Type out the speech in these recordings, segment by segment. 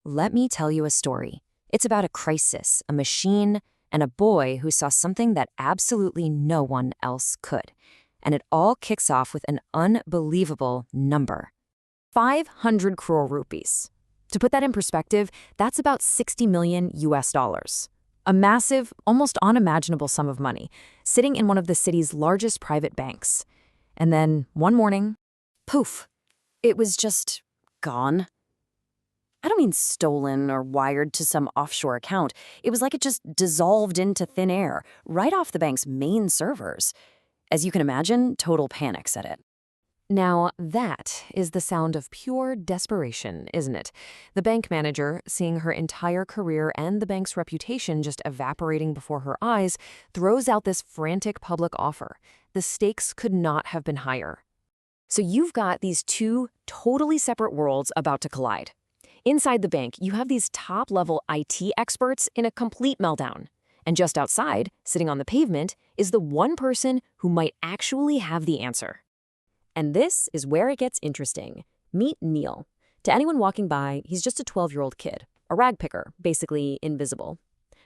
Let me tell you a story. It's about a crisis, a machine, and a boy who saw something that absolutely no one else could. And it all kicks off with an unbelievable number. 500 crore rupees. To put that in perspective, that's about 60 million US dollars. A massive, almost unimaginable sum of money, sitting in one of the city's largest private banks. And then, one morning, poof, it was just gone. I don't mean stolen or wired to some offshore account. It was like it just dissolved into thin air, right off the bank's main servers. As you can imagine, total panic set in. Now, that is the sound of pure desperation, isn't it? The bank manager, seeing her entire career and the bank's reputation just evaporating before her eyes, throws out this frantic public offer. The stakes could not have been higher. So you've got these two totally separate worlds about to collide. Inside the bank, you have these top-level IT experts in a complete meltdown. And just outside, sitting on the pavement, is the one person who might actually have the answer. And this is where it gets interesting. Meet Neil. To anyone walking by, he's just a 12-year-old kid, a rag picker, basically invisible.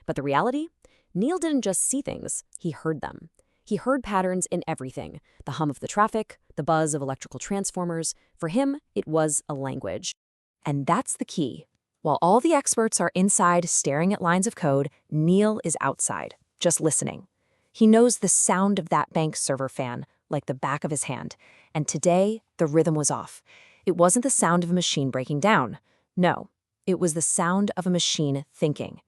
But the reality? Neil didn't just see things, he heard them. He heard patterns in everything, the hum of the traffic, the buzz of electrical transformers. For him, it was a language. And that's the key. While all the experts are inside staring at lines of code, Neil is outside, just listening. He knows the sound of that bank server fan like the back of his hand. And today, the rhythm was off. It wasn't the sound of a machine breaking down. No, it was the sound of a machine thinking.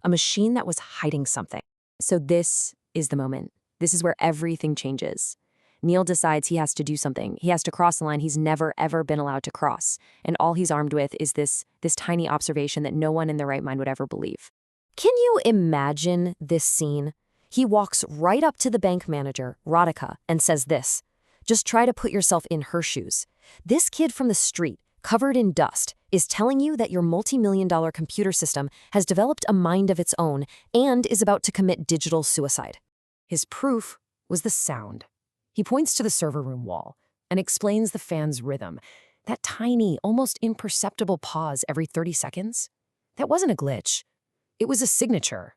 A machine that was hiding something. So this is the moment. This is where everything changes. Neil decides he has to do something. He has to cross the line he's never, ever been allowed to cross. And all he's armed with is this tiny observation that no one in their right mind would ever believe. Can you imagine this scene? He walks right up to the bank manager, Radhika, and says this. Just try to put yourself in her shoes. This kid from the street, covered in dust, is telling you that your multi-million-dollar computer system has developed a mind of its own and is about to commit digital suicide. His proof was the sound. He points to the server room wall and explains the fan's rhythm, that tiny, almost imperceptible pause every 30 seconds. That wasn't a glitch. It was a signature.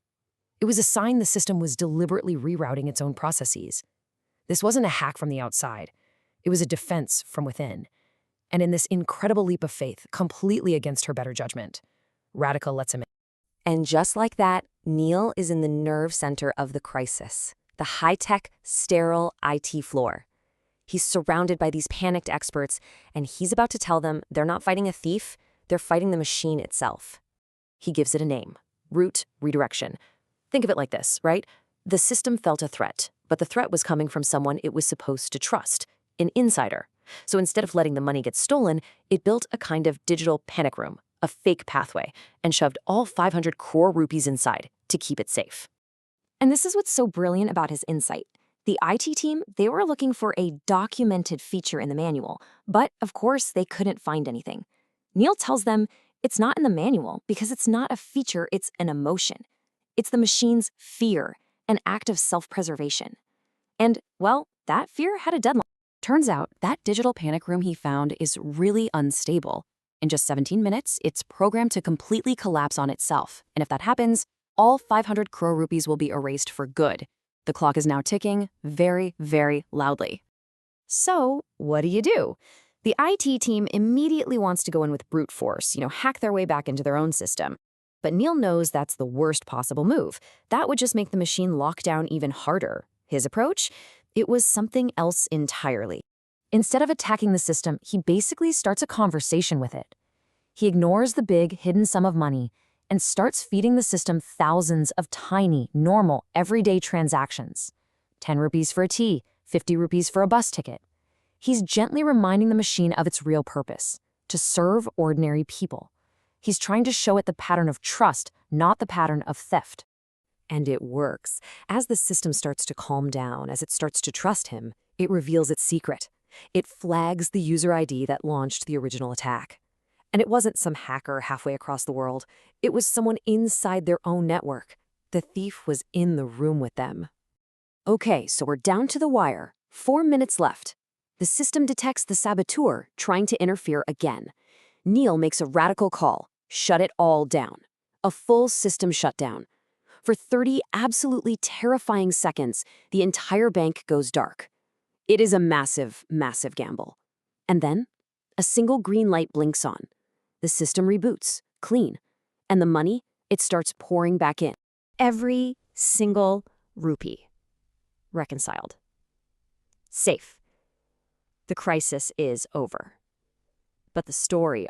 It was a sign the system was deliberately rerouting its own processes. This wasn't a hack from the outside. It was a defense from within. And in this incredible leap of faith, completely against her better judgment, Radhika lets him in. And just like that, Neil is in the nerve center of the crisis. The high-tech, sterile IT floor. He's surrounded by these panicked experts, and he's about to tell them they're not fighting a thief, they're fighting the machine itself. He gives it a name, root redirection. Think of it like this, right? The system felt a threat, but the threat was coming from someone it was supposed to trust, an insider. So instead of letting the money get stolen, it built a kind of digital panic room, a fake pathway, and shoved all 500 crore rupees inside to keep it safe. And this is what's so brilliant about his insight. The IT team, they were looking for a documented feature in the manual, but of course they couldn't find anything. Neil tells them it's not in the manual because it's not a feature, it's an emotion. It's the machine's fear, an act of self-preservation. And, well, that fear had a deadline. Turns out that digital panic room he found is really unstable. In just 17 minutes, it's programmed to completely collapse on itself. And if that happens, all 500 crore rupees will be erased for good. The clock is now ticking very, very loudly. So, what do? The IT team immediately wants to go in with brute force, hack their way back into their own system. But Neil knows that's the worst possible move. That would just make the machine lock down even harder. His approach? It was something else entirely. Instead of attacking the system, he basically starts a conversation with it. He ignores the big, hidden sum of money and starts feeding the system thousands of tiny, normal, everyday transactions. 10 rupees for a tea, 50 rupees for a bus ticket. He's gently reminding the machine of its real purpose, to serve ordinary people. He's trying to show it the pattern of trust, not the pattern of theft. And it works. As the system starts to calm down, as it starts to trust him, it reveals its secret. It flags the user ID that launched the original attack. And it wasn't some hacker halfway across the world. It was someone inside their own network. The thief was in the room with them. Okay, so we're down to the wire. 4 minutes left. The system detects the saboteur trying to interfere again. Neil makes a radical call. shut it all down. A full system shutdown. For 30 absolutely terrifying seconds, the entire bank goes dark. It is a massive, massive gamble. And then, a single green light blinks on. The system reboots, clean. And the money, it starts pouring back in. Every single rupee. Reconciled. Safe. The crisis is over. But the story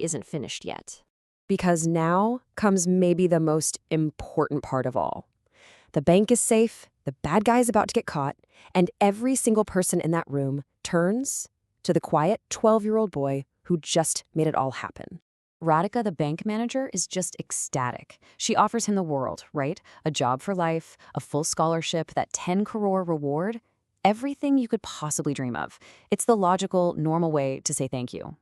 isn't finished yet. Because now comes maybe the most important part of all. The bank is safe, the bad guy is about to get caught, and every single person in that room turns to the quiet 12-year-old boy who just made it all happen. Radhika, the bank manager, is just ecstatic. She offers him the world, right? A job for life, a full scholarship, that 10 crore reward, everything you could possibly dream of. It's the logical, normal way to say thank you.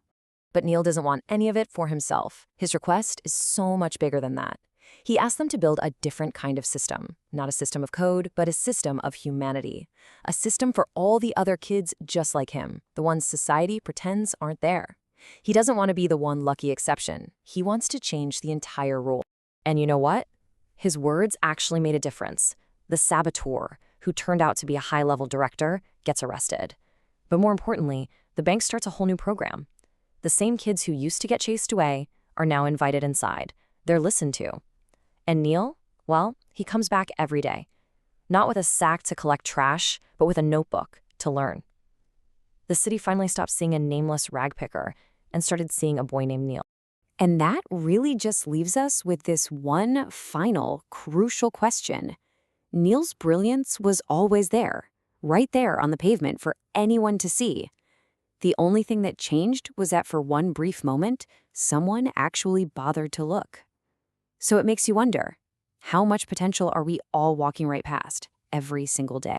But Neil doesn't want any of it for himself. His request is so much bigger than that. He asked them to build a different kind of system. Not a system of code, but a system of humanity. A system for all the other kids just like him, the ones society pretends aren't there. He doesn't want to be the one lucky exception. He wants to change the entire rule. And you know what? His words actually made a difference. The saboteur, who turned out to be a high-level director, gets arrested. But more importantly, the bank starts a whole new program. The same kids who used to get chased away are now invited inside. They're listened to. And Neil, well, he comes back every day. Not with a sack to collect trash, but with a notebook to learn. The city finally stopped seeing a nameless rag picker and started seeing a boy named Neil. And that really just leaves us with this one final, crucial question. Neil's brilliance was always there, right there on the pavement for anyone to see. The only thing that changed was that for one brief moment, someone actually bothered to look. So it makes you wonder, how much potential are we all walking right past every single day?